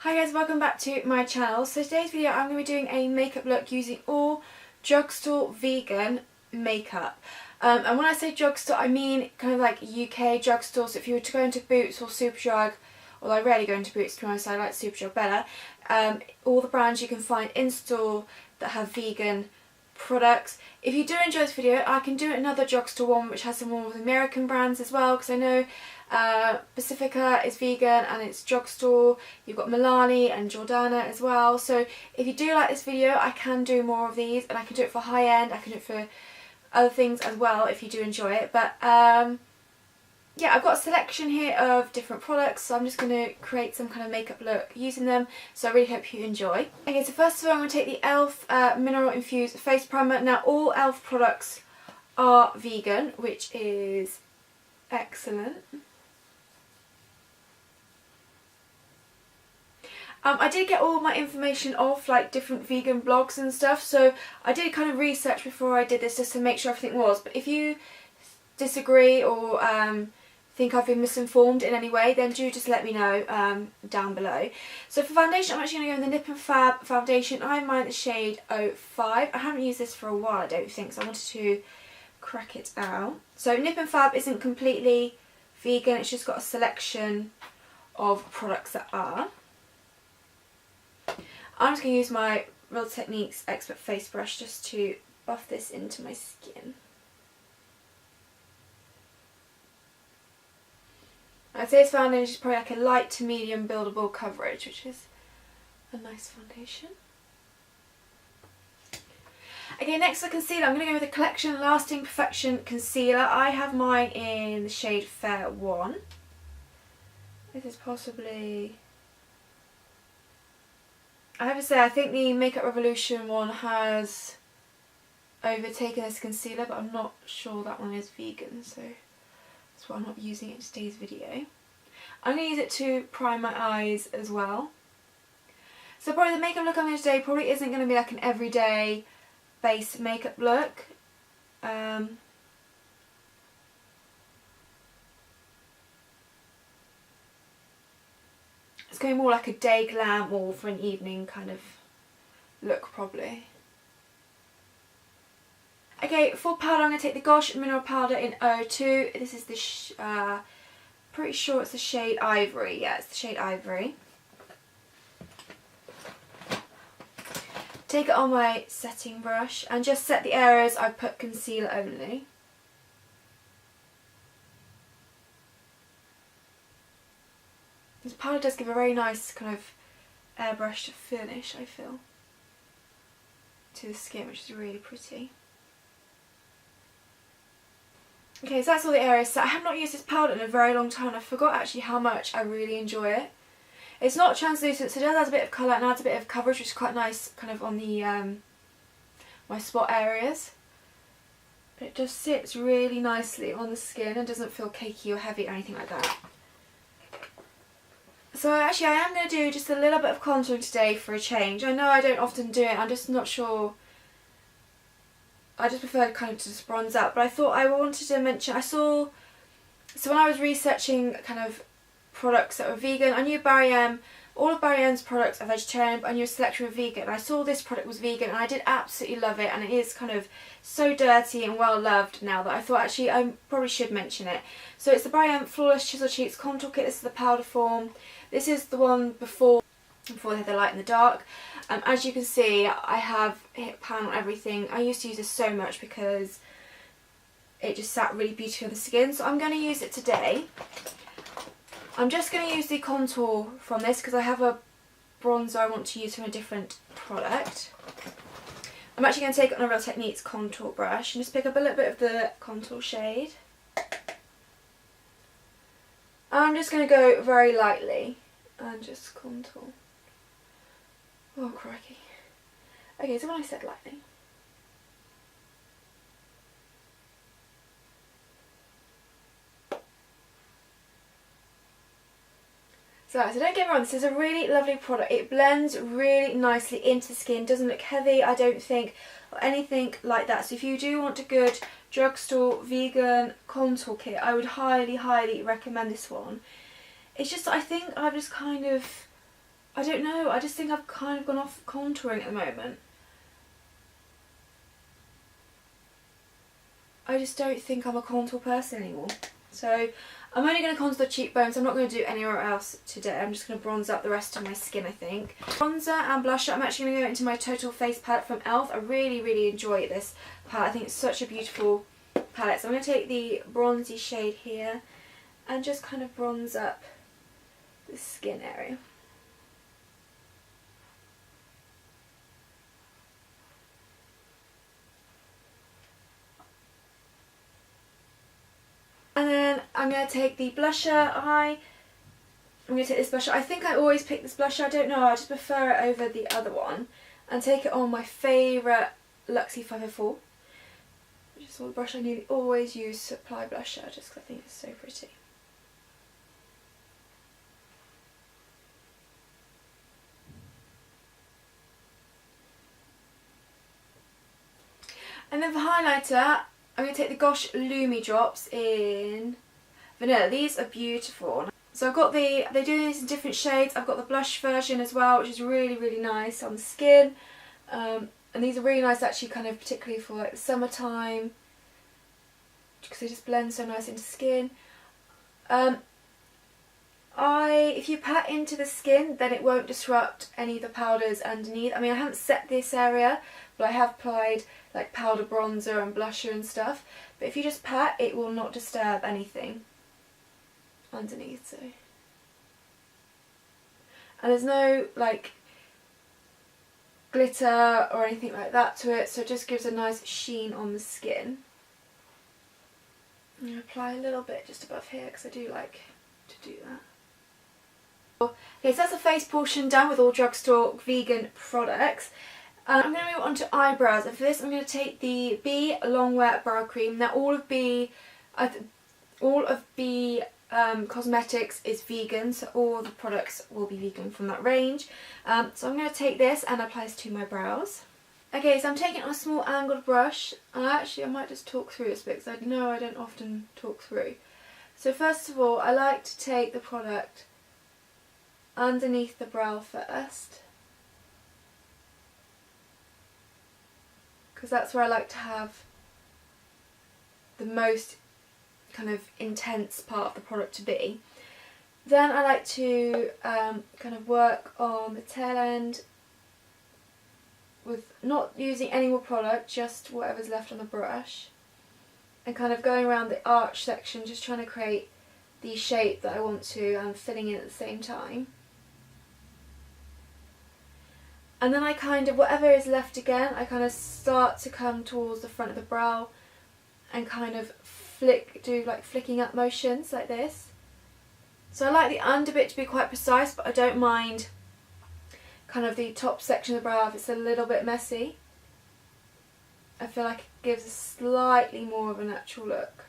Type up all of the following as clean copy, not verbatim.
Hi guys, welcome back to my channel. So today's video I'm going to be doing a makeup look using all drugstore vegan makeup. And when I say drugstore I mean kind of like UK drugstore. So if you were to go into Boots or Superdrug, well I rarely go into Boots to be honest, I like Superdrug better. All the brands you can find in store that have vegan products. If you do enjoy this video, I can do another drugstore one which has some more of the American brands as well, because I know Pacifica is vegan and it's drugstore. You've got Milani and Jordana as well. So if you do like this video, I can do more of these, and I can do it for high end, I can do it for other things as well if you do enjoy it. But yeah, I've got a selection here of different products, so I'm just going to create some kind of makeup look using them, so I really hope you enjoy. Okay, so first of all I'm going to take the e.l.f. Mineral Infused Face Primer. Now all e.l.f. products are vegan, which is excellent. I did get all my information off like different vegan blogs and stuff, so I did kind of research before I did this just to make sure everything was. But if you disagree or think I've been misinformed in any way, then do just let me know down below. So for foundation, I'm actually going to go in the Nip and Fab foundation. I have mine in the shade 05. I haven't used this for a while, I don't think, so I wanted to crack it out. So Nip and Fab isn't completely vegan, it's just got a selection of products that are. I'm just going to use my Real Techniques Expert Face Brush just to buff this into my skin. I'd say this foundation is probably like a light to medium buildable coverage, which is a nice foundation. Okay, next for concealer, I'm going to go with the Collection Lasting Perfection Concealer. I have mine in the shade Fair 1. This is possibly... I have to say, I think the Makeup Revolution one has overtaken this concealer, but I'm not sure that one is vegan, so that's why I'm not using it in today's video. I'm going to use it to prime my eyes as well. So probably the makeup look I'm going to today probably isn't going to be like an everyday base makeup look. It's going more like a day glam or for an evening kind of look probably. Okay, for powder I'm going to take the Gosh Mineral Powder in 02. This is the, pretty sure it's the shade Ivory. Yeah, it's the shade Ivory. Take it on my setting brush and just set the areas I put concealer only. This powder does give a very nice kind of airbrushed finish, I feel, to the skin, which is really pretty. Okay, so that's all the areas set. I have not used this powder in a very long time. I forgot actually how much I really enjoy it. It's not translucent, so it does add a bit of colour and adds a bit of coverage, which is quite nice kind of on the my spot areas. But it just sits really nicely on the skin and doesn't feel cakey or heavy or anything like that. So actually I am going to do just a little bit of contouring today for a change. I know I don't often do it, I'm just not sure. I just prefer kind of to just bronze out, but I thought I wanted to mention, so when I was researching kind of products that were vegan, I knew Barry M, all of Barry M's products are vegetarian, but I knew a selection were vegan. I saw this product was vegan and I did absolutely love it, and it is kind of so dirty and well loved now that I thought actually I probably should mention it. So it's the Barry M Flawless Chisel Cheeks Contour Kit. This is the powder form. This is the one before they had the light and the dark. As you can see, I have hit pan on everything. I used to use this so much because it just sat really beautifully on the skin, so I'm going to use it today. I'm just going to use the contour from this because I have a bronzer I want to use from a different product. I'm actually going to take it on a Real Techniques contour brush and just pick up a little bit of the contour shade. I'm just going to go very lightly and just contour. Oh crikey. Okay, so when I said lightly. So don't get me wrong, this is a really lovely product. It blends really nicely into the skin, doesn't look heavy, I don't think, or anything like that. So if you do want a good drugstore vegan contour kit, I would highly, highly recommend this one. It's just, I think I've just kind of I don't know, I just think I've kind of gone off contouring at the moment. I just don't think I'm a contour person anymore. So I'm only going to contour the cheekbones. I'm not going to do anywhere else today. I'm just going to bronze up the rest of my skin, I think. Bronzer and blusher, I'm actually going to go into my Total Face palette from e.l.f. I really, really enjoy this palette. I think it's such a beautiful palette. So I'm going to take the bronzy shade here and just kind of bronze up the skin area. And then I'm going to take the blusher eye. I'm going to take this blusher. I think I always pick this blusher. I don't know. I just prefer it over the other one. And take it on my favourite Luxie 504. Which is the brush I nearly always use to apply blusher just because I think it's so pretty. And then for highlighter, I'm going to take the Gosh Lumi drops in Vanilla. These are beautiful. So I've got they're doing these in different shades. I've got the blush version as well, which is really, really nice on the skin. And these are really nice actually, kind of particularly for like the summertime, because they just blend so nice into skin. If you pat into the skin, then it won't disrupt any of the powders underneath. I mean, I haven't set this area, but I have applied like powder bronzer and blusher and stuff. But if you just pat, it will not disturb anything underneath. So, and there's no like glitter or anything like that to it, so it just gives a nice sheen on the skin. I'm going to apply a little bit just above here because I do like to do that. Okay, so that's the face portion done with all Drugstore vegan products. I'm going to move on to eyebrows, and for this I'm going to take the B Longwear Brow Cream. Now all of B Cosmetics is vegan, so all the products will be vegan from that range. So I'm going to take this and apply this to my brows. Okay, so I'm taking it on a small angled brush, and actually I might just talk through this bit because I know I don't often talk through. So first of all, I like to take the product underneath the brow first, because that's where I like to have the most kind of intense part of the product to be. Then I like to kind of work on the tail end with not using any more product, just whatever's left on the brush, and kind of going around the arch section, just trying to create the shape that I want to and filling in at the same time. And then I kind of, whatever is left again, I kind of start to come towards the front of the brow and kind of do like flicking up motions like this. So I like the under bit to be quite precise, but I don't mind kind of the top section of the brow if it's a little bit messy. I feel like it gives a slightly more of a natural look.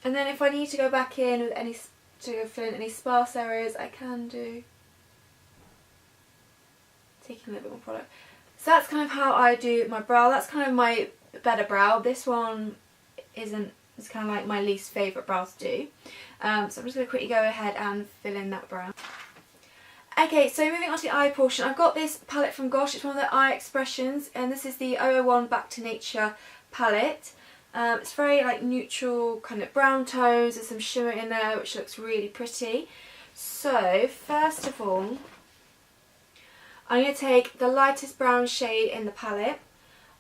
And then if I need to go back in with to fill in any sparse areas, I can do. Taking a little bit more product. So that's kind of how I do my brow. That's kind of my better brow. This one isn't. It's kind of like my least favourite brow to do. So I'm just going to quickly go ahead and fill in that brow. Okay, so moving on to the eye portion. I've got this palette from Gosh. It's one of their eye expressions, and this is the 001 Back to Nature palette. It's very like neutral kind of brown tones. There's some shimmer in there which looks really pretty. So first of all, I'm going to take the lightest brown shade in the palette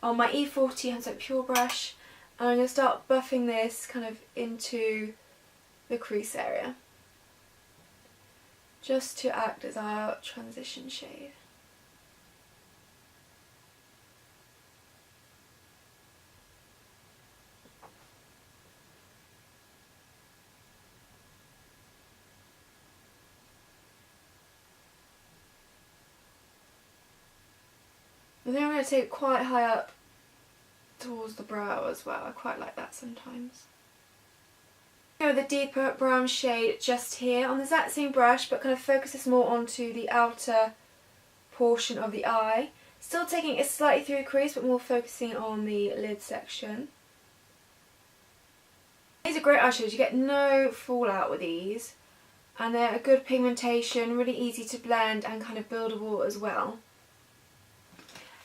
on my E40 Hunsac Pure brush, and I'm going to start buffing this kind of into the crease area, just to act as our transition shade. I think I'm going to take it quite high up towards the brow as well. I quite like that sometimes. Go with the deeper brown shade just here on the exact same brush, but kind of focus this more onto the outer portion of the eye. Still taking it slightly through the crease, but more focusing on the lid section. great eyeshadows. You get no fallout with these. And they're a good pigmentation, really easy to blend and kind of buildable as well.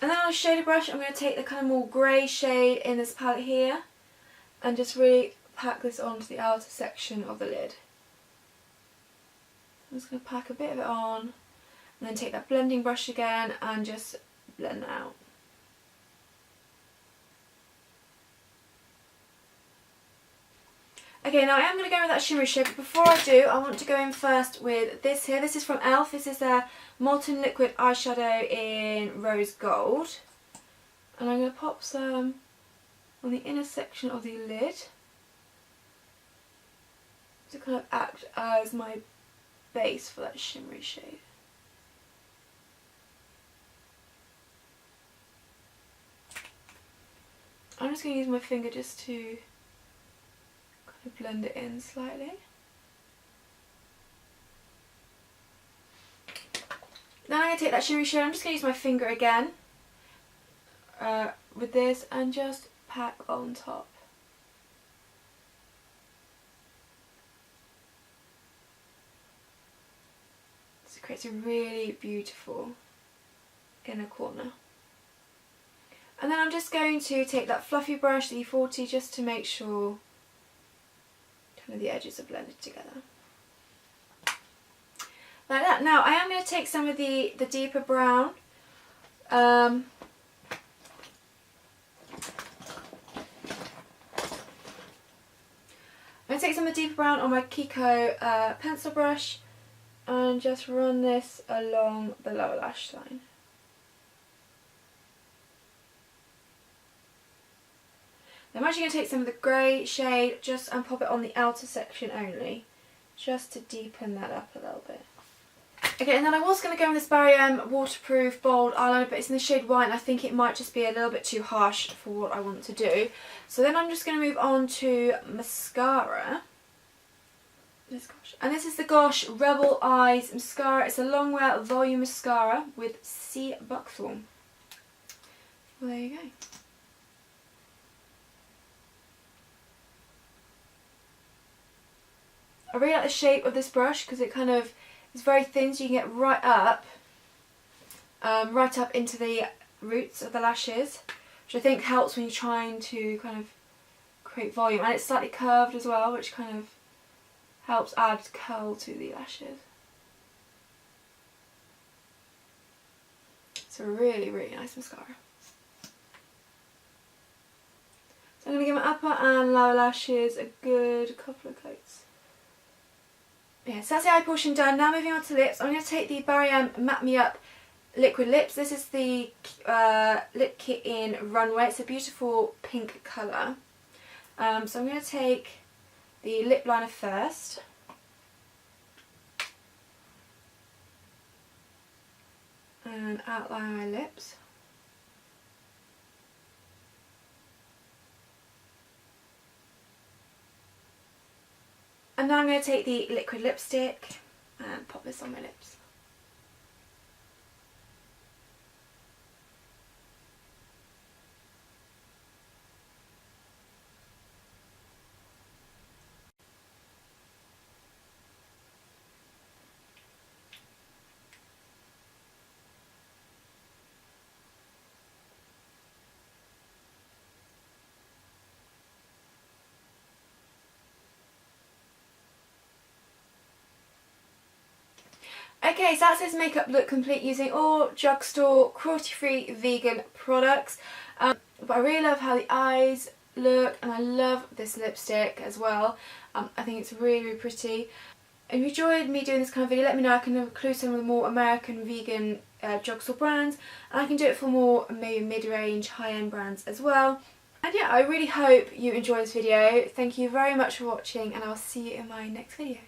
And then on a shader brush, I'm going to take the kind of more grey shade in this palette here and just really pack this onto the outer section of the lid. I'm just going to pack a bit of it on and then take that blending brush again and just blend that out. Okay, now I am going to go with that shimmery shade, but before I do, I want to go in first with this here. This is from e.l.f. This is their Molten Liquid Eyeshadow in Rose Gold. And I'm going to pop some on the inner section of the lid to kind of act as my base for that shimmery shade. I'm just going to use my finger just to blend it in slightly. Then I'm going to take that shimmery shade, I'm just going to use my finger again with this and just pack on top. So it creates a really beautiful inner corner. And then I'm just going to take that fluffy brush, the E40, just to make sure kind of the edges are blended together. Like that. Now I am going to take some of the deeper brown. I'm going to take some of the deeper brown on my Kiko pencil brush and just run this along the lower lash line. I'm actually going to take some of the grey shade and pop it on the outer section only, just to deepen that up a little bit. Okay, and then I was going to go in this Barry waterproof bold eyeliner, but it's in the shade white and I think it might just be a little bit too harsh for what I want to do. So then I'm just going to move on to mascara. And this is the Gosh Rebel Eyes mascara. It's a long wear volume mascara with sea buckthorn. Well, there you go. I really like the shape of this brush because it kind of is very thin, so you can get right up into the roots of the lashes, which I think helps when you're trying to kind of create volume. And it's slightly curved as well, which kind of helps add curl to the lashes. It's a really, really nice mascara. So I'm going to give my upper and lower lashes a good couple of coats. Yeah, so that's the eye portion done. Now moving on to lips, I'm going to take the Barry Matte Me Up liquid lips. This is the lip kit in Runway. It's a beautiful pink colour. So I'm going to take the lip liner first. And outline my lips. And now I'm going to take the liquid lipstick and pop this on my lips. Okay, so that's this makeup look complete using all Drugstore cruelty-free vegan products. But I really love how the eyes look and I love this lipstick as well. I think it's really, really pretty. If you enjoyed me doing this kind of video, let me know. I can include some of the more American vegan Drugstore brands, and I can do it for more maybe mid-range, high-end brands as well. And yeah, I really hope you enjoyed this video. Thank you very much for watching and I'll see you in my next video.